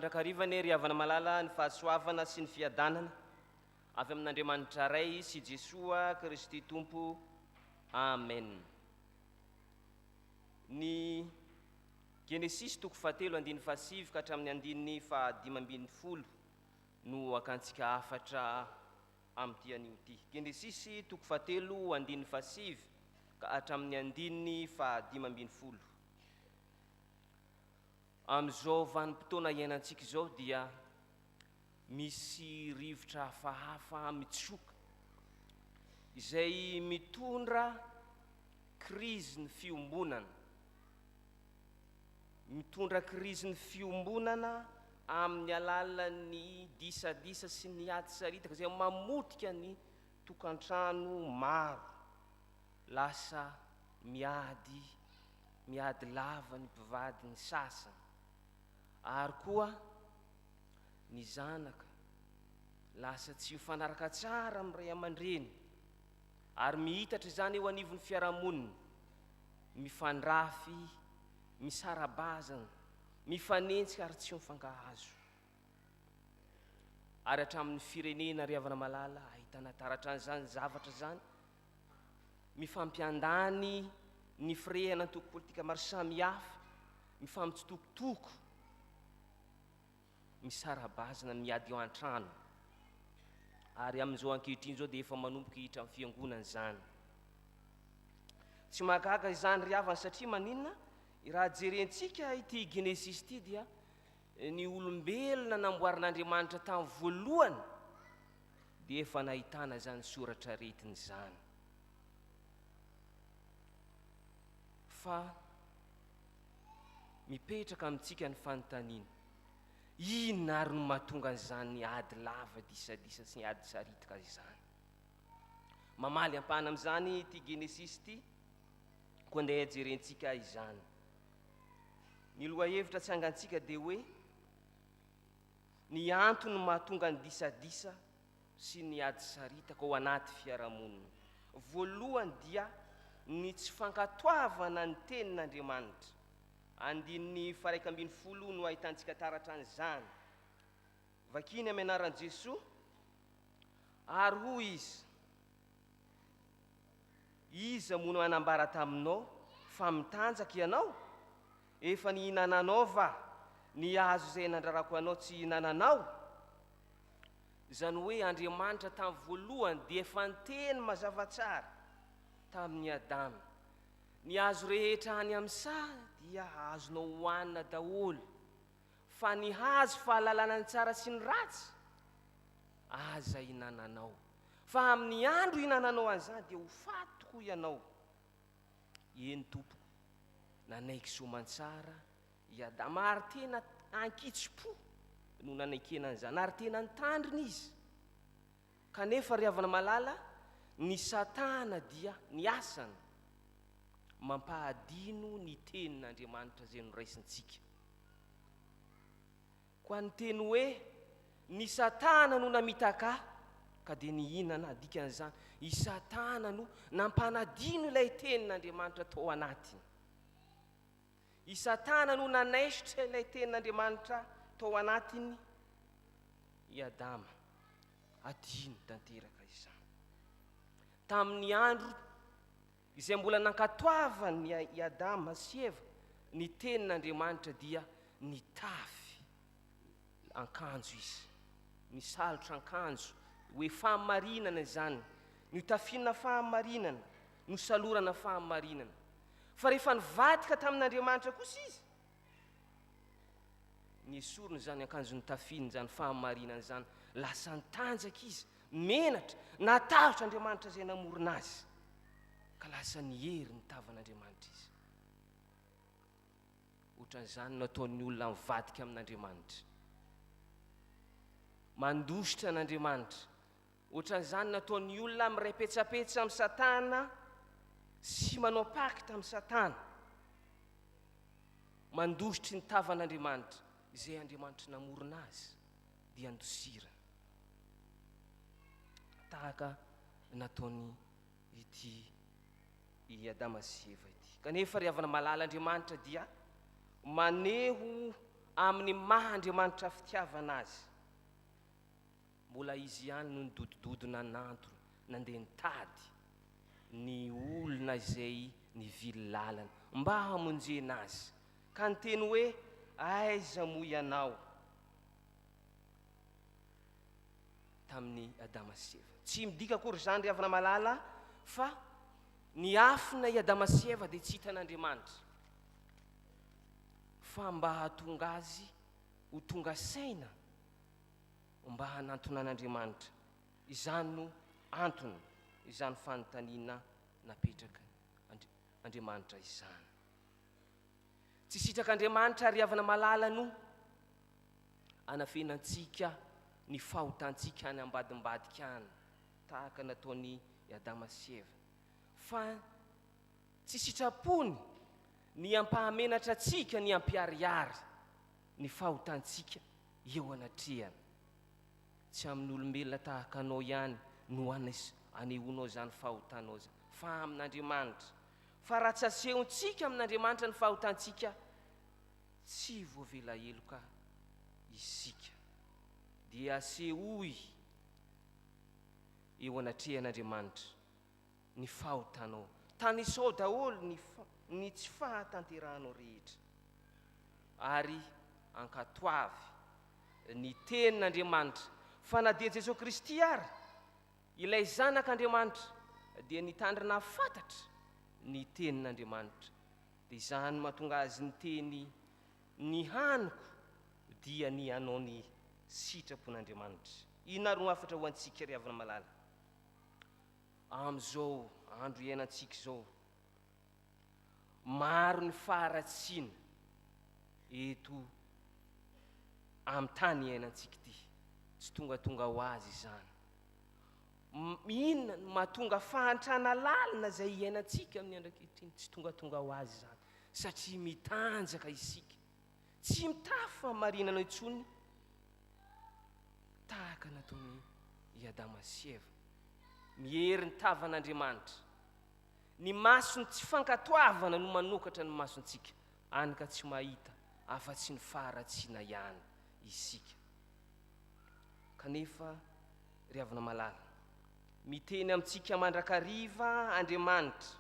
mandrakarivany ry havana malala ny fahasoavana sy ny fiadanana avy amin'Andriamanitra ray sy Jesoa Kristy Tompo. Amen. Ny Genesis toko 7:1 ka hatramin'ny 5:10 no akantsika afatra amin'ity anio ity. Genesis toko 7:1 ka hatramin'ny 5:10. Amin'izao vanim-potoana iainantsika izao dia misy rivotra hafahafa mitsoka izay mitondra krizy ny fiombonana. Mitondra krizy ny fiombonana amin'ny alalan'ny disadisa sy ny ady saritaka izay mamotika ny tokantrano maro. Lasa miady lava ny mpivady ny sasany. Ary koa ny zanaka lasa tsy mifanaraka tsara amin'ny ray aman-dreny, ary mihitatra izany eo anivon'ny fiarahamonina, mifandrafy, misarabazana, mifanentsika ary tsy mifankahazo. Ary hatramin'ny firenena ry havana malala ahitana taratra an'izany zavatra zany, mifampiandany ny firehana ny toko politika maro samihafa, mifamitsitokotoko, misarabazana, miady eo an-trano. Ary amin'izao ankehitriny zao dia efa manomboka hiditra amin'ny fiangonana zany. Tsy mahagaga izany ry havana satria maninona? Raha jerentsika ity Genesis ity dia ny olombelona namboarin'Andriamanitra tamin'ny voalohany dia efa nahitana zany soratra retiny zany. Fa mipetraka amintsika ny fanontaniana, inona ary no mahatonga an'izany ady lava disadisa sy ady saritika izany? Mamaly ampahana amin'izany ity Genesis ity koa andeha jerentsika izany. Ny lohahevitra tsy angantsika dia hoe ny antony mahatonga ny disadisa sy ny ady saritaka ao anaty fiarahamonina. Voalohany dia ny tsy fankatoavana ny tenin'Andriamanitra. 1:12 no ahitantsika taratra an'izany. Vakiny amin'ny anaran'i Jesoa, ary hoy izy, iza moa no anambara taminao fa mitanjaka ianao? Efa nihinananao va ny hazo izay nandrarako anao tsy hihinananao? Izany hoe Andriamanitra tamin'ny voalohany dia efa niteny mazava tsara tamin'ny Adama, ny hazo rehetra any amin'ny saha dia azonao hohanina daholo, fa ny hazo fahalalana ny tsara sy ny ratsy aza hinananao. Fa amin'ny andro hinananao an'izany dia ho faty tokoa ianao. Eny Tompo, nanaiky soamantsara i Adama, ary tena ankitso-po no nanaikena an'izany, ary tena nitandrina izy. Kanefa ry havana malala, ny Satana dia ny asany mampahadino ny tenin'Andriamanitra izay noraisintsika. Koa ny teny hoe ny Satana no namitaka ka dia nihinana, dikan'izany i Satana no nampanadino ilay tenin'Andriamanitra tao anatiny. I Satana no nanaisitra ilay tenin'Andriamanitra tao anatiny i Adama, adino tanteraka izany. Tamin'ny andro izay mbola nankatoavany i Adama sy Eva, ny tenin'Andriamanitra dia nitafy akanjo izy, nisalotra akanjo, hoe fahamarinana izany, nitafiana fahamarinana, nosalorana fahamarinana. Fa rehefa nivadika tamin'Andriamanitra kosa izy, niesorony izany akanjo nitafiana izany fahamarinana izany, lasa nitanjaka izy, menatra, natahotra Andriamanitra izay namorona azy, ka lasa nihery ny tavan'Andriamanitra izy. Ohatran'izany nataon'ny olona mivadika amin'Andriamanitra, mandositra an'Andriamanitra. Ohatran'izany nataon'ny olona miray petsapetsa amin'ny Satana sy manao pakta amin'ny Satana, mandositry ny tavan'Andriamanitra izay Andriamanitra namorona azy dia ndosirana. Tahaka nataony ity i Adama sy Eva ity. Kanefa ry havana malala, Andriamanitra dia maneho amin'ny maha-Andriamanitra fitiavana azy. Mbola izy ihany no nidododona n'antro nandeha nitady ny olona izay nivily lalana mba hamonjena azy, ka niteny hoe aiza moa ianao tamin'ny Adama sy Eva. Tsy midika akory zany ry havana malala fa ny afina i Adama sy Eva dia tsy hitan'Andriamanitra, fa mba hahatonga azy ho tonga saina mba hanantona an'Andriamanitra. Izany no antony, izany fanontaniana napetraka Andriamanitra izany. Tsy sitrak'Andriamanitra ry havana malala no anafenantsika ny fahotantsika any ambadimbadika any tahaka nataony Adama sy Eva, fa tsy sitrapony ny ampahamenatra antsika ny ampiariary ny fahotantsika eo anatrehana. Tsy amin'ny olombelona tahaka anao ihany no anehoanao zany fahotanao zany, fa amin'Andriamanitra. Fa raha tsy asehontsika amin'Andriamanitra ny fahotantsika, tsy voavela eloka isika, dia asehoy eo anatrehan'Andriamanitra ny fahotanao. Tanisao daholo ny tsy fahatanterahanao rehetra, ary ankatoavy ny tenin'Andriamanitra fa na dia Jesosy Kristy ary ilay zanak'Andriamanitra dia nitandrina fantatra ny tenin'Andriamanitra. Dia izany mahatonga azy niteny ny haniko dia ny anao ny sitrapon'Andriamanitra. Inona ro hafatra ho antsika ry havana malala amin'izao andro iainantsika izao? Maro ny faharatsiana eto amin'ny tany iainantsika ity, tsy tonga ho azy izany. Inona no mahatonga fahantrana lalina izay iainantsika amin'ny andro ankehitriny? Tsy tonga ho azy izany, satria mitanjaka isika, tsy mitafa marinana intsony tahaka nataony i Adama sy Eva. Miery ny tavan'Andriamanitra, ny masony tsy fankatoavana no manokatra ny masontsika, any ka tsy mahita afa-tsy ny faharatsiana ihany isika. Kanefa ry havana malala, miteny amintsika mandrakariva Andriamanitra,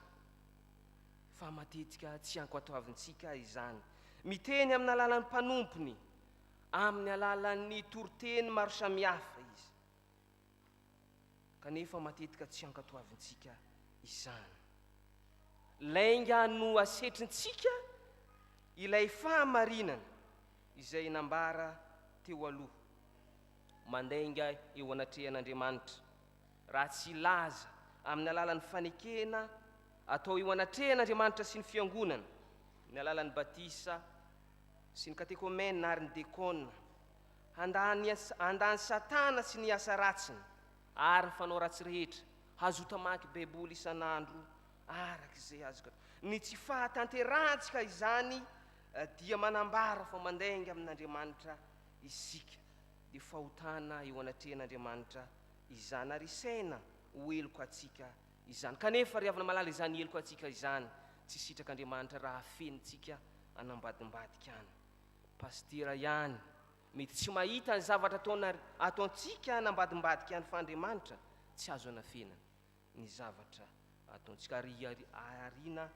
fa matetika tsy ankatoavintsika izany. Miteny amin'ny alalan'ny mpanompony, amin'ny alalan'ny toriteny maro samihafa izy, kanefa matetika tsy ankatoavintsika izany. Lainga no asetrintsika ilay fahamarinana izay nambara teo aloha, mandainga eo anatrehan'Andriamanitra, raha tsy laza amin'ny alalan'ny fanekena atao eo anatrehan'Andriamanitra sy ny fiangonana, ny alalan'ny batisa sy ny katekomena ary ny dekona, handany Satana sy ny asa ratsiny ary ny fanao ratsy rehetra, hazota maky baiboly isan'andro arak'izay azo katao. Ny tsy fahatanterantsika izany dia manambara fa mandainga amin'Andriamanitra isika, dia fahotana eo anatrehan'Andriamanitra izany, ary saina ho eloko atsika izany. Kanefa ry havana malala, izany eloko atsika izany tsy sitrak'Andriamanitra raha afenitsika anambadimbadika any. Pastera ihany mety tsy mahita ny zavatra ataontsika anambadimbadika any, fa Andriamanitra tsy azo anafenana ny zavatra ataontsika, ary arina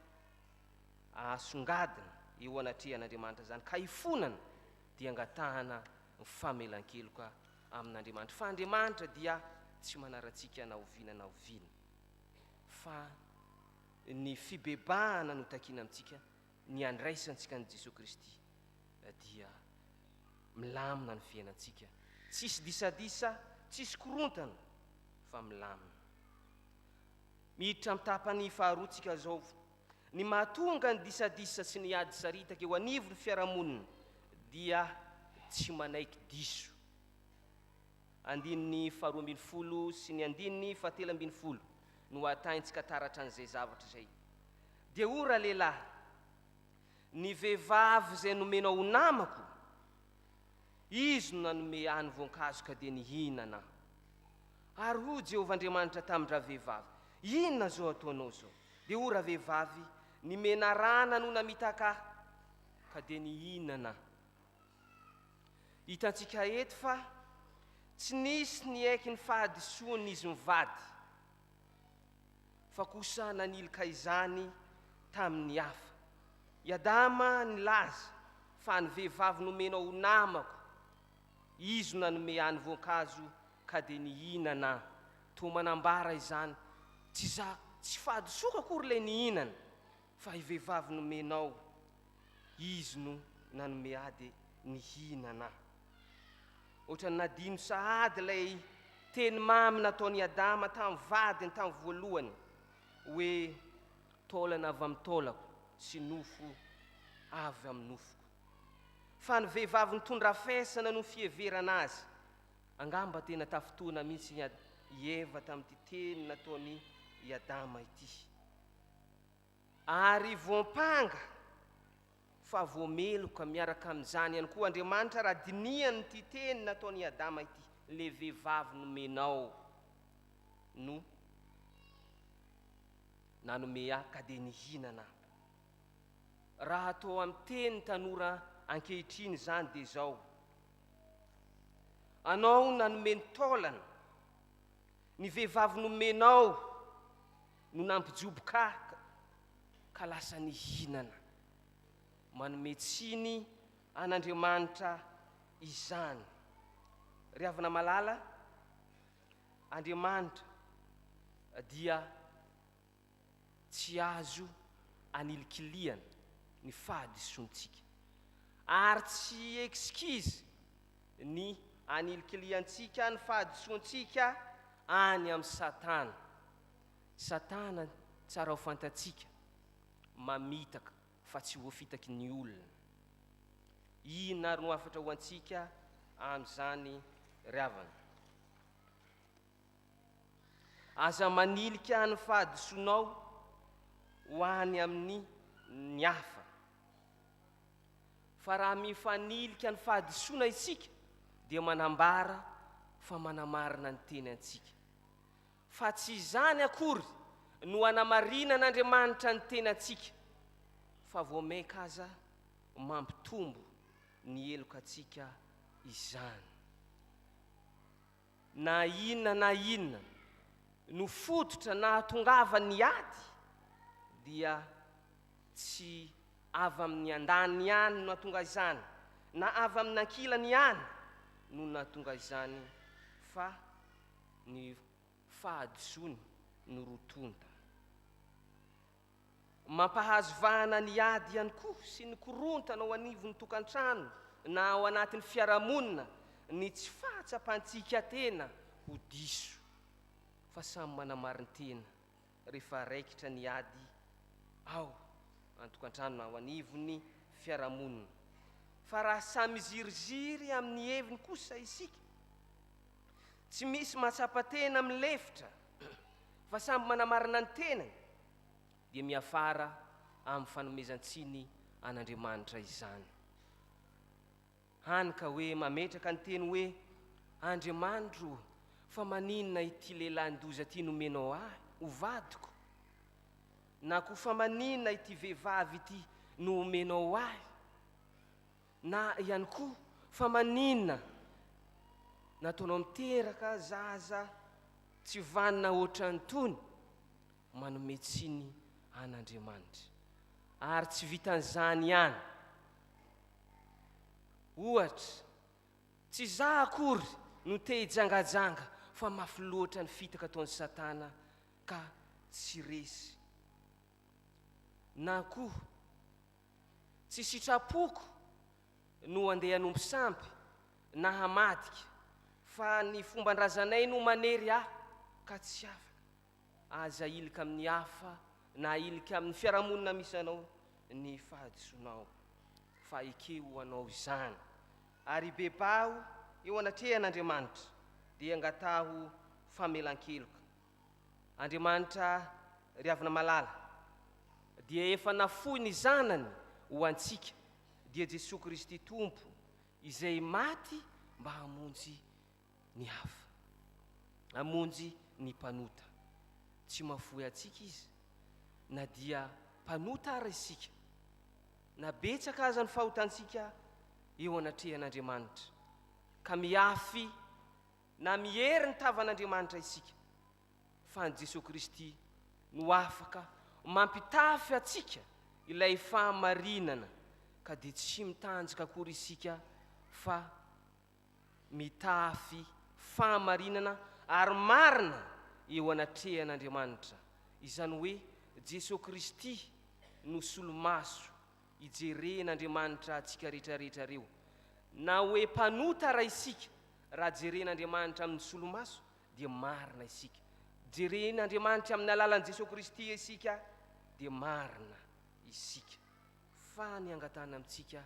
asongadina eo anatrehan'Andriamanitra zany, ka hifonana dia angatahana ny famelan-keloka amin'Andriamanitra. Fa Andriamanitra dia tsy manaratsika na oviana, fa ny fibebahana no takina amintsika, ny andraisantsika ny Jesosy Kristy dia milamina ny fiainantsika, tsisy disadisa, tsisy korontana, fa milamina. Miditra amin'ny tapany faharoatsika zao, ny mahatonga ny disadisa sy ny ady saritaka eo anivon'ny fiarahamonina dia tsy manaiky diso. Andininy 12 sy ny andininy 13 no ataintsika taratra an'izay zavatra izay. Dia ora lehilahy, ny vehivavy izay nomenao ho namako, izy no nanome any voankazo ka dia nihinana. Ary ho Jehovandriamanitra tamin-dra vehivavy, inona zao ataonao zao? Dia ora vehivavy, nimena rana no namitaka ka dia nihinana. hitantsika eto fa tsy nisy ny aiky ny fahadisoany izy mivady fa kosa nanilika izany tamin'ny hafa. I Adama nilaza fa ny vehivavy nomenao namako izy nanome any voankazo ka dia nihinana. To manambara izany tsy fahadisoako akory le nihinana fa i vehivavy nomenao izy no nanome ady nihinana. Ohatrany nadino sahady lay teny mamy nataony Adama tamin'ny vadiny tamin'ny voalohany hoe taolana avy amin'ny taolako sy nofo avy amin'ny nofoko. Fa ny vehivavy nitondra fesana no fieverana azy. Angamba tena tafotoana mihitsy i Eva tamin'ity teny nataony i Adama ity. Ary voampanga fa voameloka miaraka amin'izany ihany koa Andriamanitra raha dinihany ity teny nataony i Adama ity. Le vehivavy nomenao no nanome ka dia nihinana. Raha atao amin'ny teny tanora ankehitriny zany dia zao: anao nanome ny taolana, ny vehivavy nomenao no nampijoboka ka lasa nihinana. Manome tsiny an'Andriamanitra izany. Ry havana malala, Andriamanitra dia tsy azo anilikiliana ny fahadisoantsika ary tsy excuse ny anilikiliantsika ny fahadisoantsika any amin'ny Satana. Satana tsara ho fantatsika mamitaka fa tsy voafitaky ny olona. Ina ary no afatra ho antsika amin'izany ry havana? Aza manilika ny fahadisoanao ho any amin'ny ny hafa. Fa raha mifanilika ny fahadisoana isika dia manambara fa manamarina ny teny antsika. Fa tsy izany akory no anamarina n'Andriamanitra ny teny antsika, fa voamaika aza mampitombo ny heloka antsika izany. Na inona no fototra na tongava ny ady dia tsy avy amin'ny andany ihany no natonga izany, na avy amin'ny ankilany ihany no natonga izany, fa ny fahadisoany no rotonta. Mampahazo vahana ny ady ihany koa sy ny korontana ao anivon'ny tokantrano na ao anatin'ny fiarahamonina ny tsy fahatsapantsika tena ho diso, fa samy manamariny tena rehefa raikitra ny ady ao an-tokantrano na ao anivon'ny fiarahamonina. Fa raha samy ziriziry amin'ny heviny kosa isika, tsy misy mahatsapa tena amin'ny lefitra fa samy manamarina ny tenany, dia miafara amin'ny fanomezan-tsiny an'Andriamanitra izany. Hany ka hoe mametraka ny teny hoe: Andriamanitro, fa maninona ity lehilahin-doza ity nomenao ahy ho vadiko? Na koa fa maninona ity vehivavy ity no omenao ahy? Na ihany koa fa maninona nataonao miteraka zaza tsy vanina ohatran'itony? Manome tsiny an'Andriamanitra. Ary tsy vitan'izany ihany. Ohatra, tsy za akory no te hijangajanga, fa mafy loatra ny fitaka ataon'ny Satana ka tsy resy. Na koa tsy sitrapoko no andeha hanompo sampy na hamadika, fa ny fomban-drazanay no manery ahy ka tsy afaka. Aza ilika amin'ny hafa na ilika amin'ny fiarahamonina misy anao ny fahadisoanao, fa ekeo anao izany. Ary bebao eo anatrehan'Andriamanitra dia angataho famelan-keloka. Andriamanitra ry havana malala dia efa nafoy ny zanany ho antsika, dia Jesosy Kristy Tompo, izay maty mba hamonjy ny hafa, hamonjy ny mpanota. Tsy mafoy antsika izy, na dia mpanota ary isika, na betsaka aza ny fahotantsika eo anatrehan'Andriamanitra, ka miafy na mihery ny tavan'Andriamanitra isika, fa ny Jesosy Kristy no afaka mampitafy atsika ilay fahamarinana, ka dia tsy mitanjaka akory isika fa mitafy fahamarinana ary marina eo anatrehan'Andriamanitra. Izany hoe Jesosy Kristy no solomaso ijeren'Andriamanitra atsika rehetrarehetra reo. Na hoe mpanota raha isika, raha jeren'Andriamanitra amin'ny solomaso dia marina isika. Jeren'Andriamanitra amin'ny alalan'i Jesosy Kristy isika dia marina isika. Fa ny angatana amintsika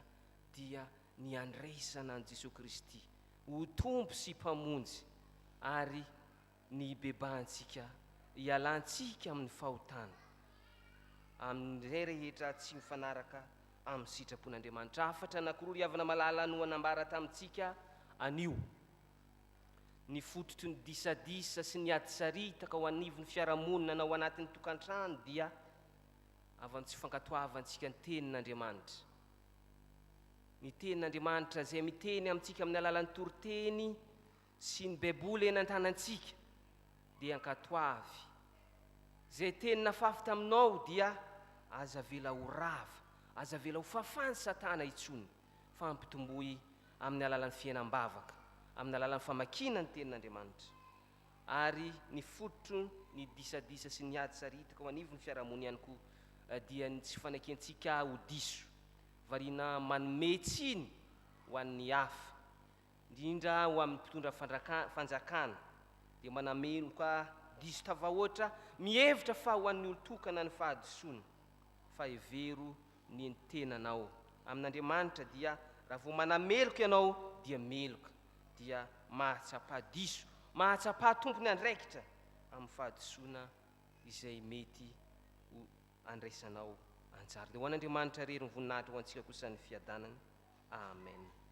dia ny andraisana an' Jesosy Kristy ho tompo sy mpamonjy, ary ny bebantsika hialantsika amin'ny fahotana amin'izay rehetra tsy mifanaraka amin'ny sitrapon'Andriamanitra. Afatra anankiroa havana malala no anambara tamintsika anio: ny fototry ny disadisa sy ny aditsaritaka ho anivon'ny fiarahamonina na ao anatin'ny tokantrano dia avy amin'ny tsy fankatoavantsika ny tenin'Andriamanitra. Ny tenin'Andriamanitra izay miteny amintsika amin'ny alalan'ny toriteny sy ny baiboly eny an-tanantsika dia ankatoavy. Izay teny nafafy taminao dia aza vela ho rava, aza vela ho fafany Satana itsony, fa ampitomboy amin'ny alalan'ny fiainam-bavaka, amin'ny alalan'ny famakiana ny tenin'Andriamanitra. Ary ny fototro ny disadisa sy ny aditsaritaka ho anivon'ny fiarahamonina ihany koa dia ny tsy fanakentsika ho diso, variana manome tsiny ho an'ny hafa, indrindra ho amin'ny mpitondra fanjakana, dia manameno ka diso tavahoatra mihevitra fa ho an'ny olo-tokana ny fahadisoana, fa hevero ny tenanao amin'Andriamanitra. Dia raha vao manameloka ianao dia meloka, dia mahatsapa diso, mahatsapa tompony andraikitra amin'ny fahadisoana izay mety ho andraisanao anjara. Dia ho an'Andriamanitra rery ny voninahitra ho antsika kosa ny fiadanany. Amen.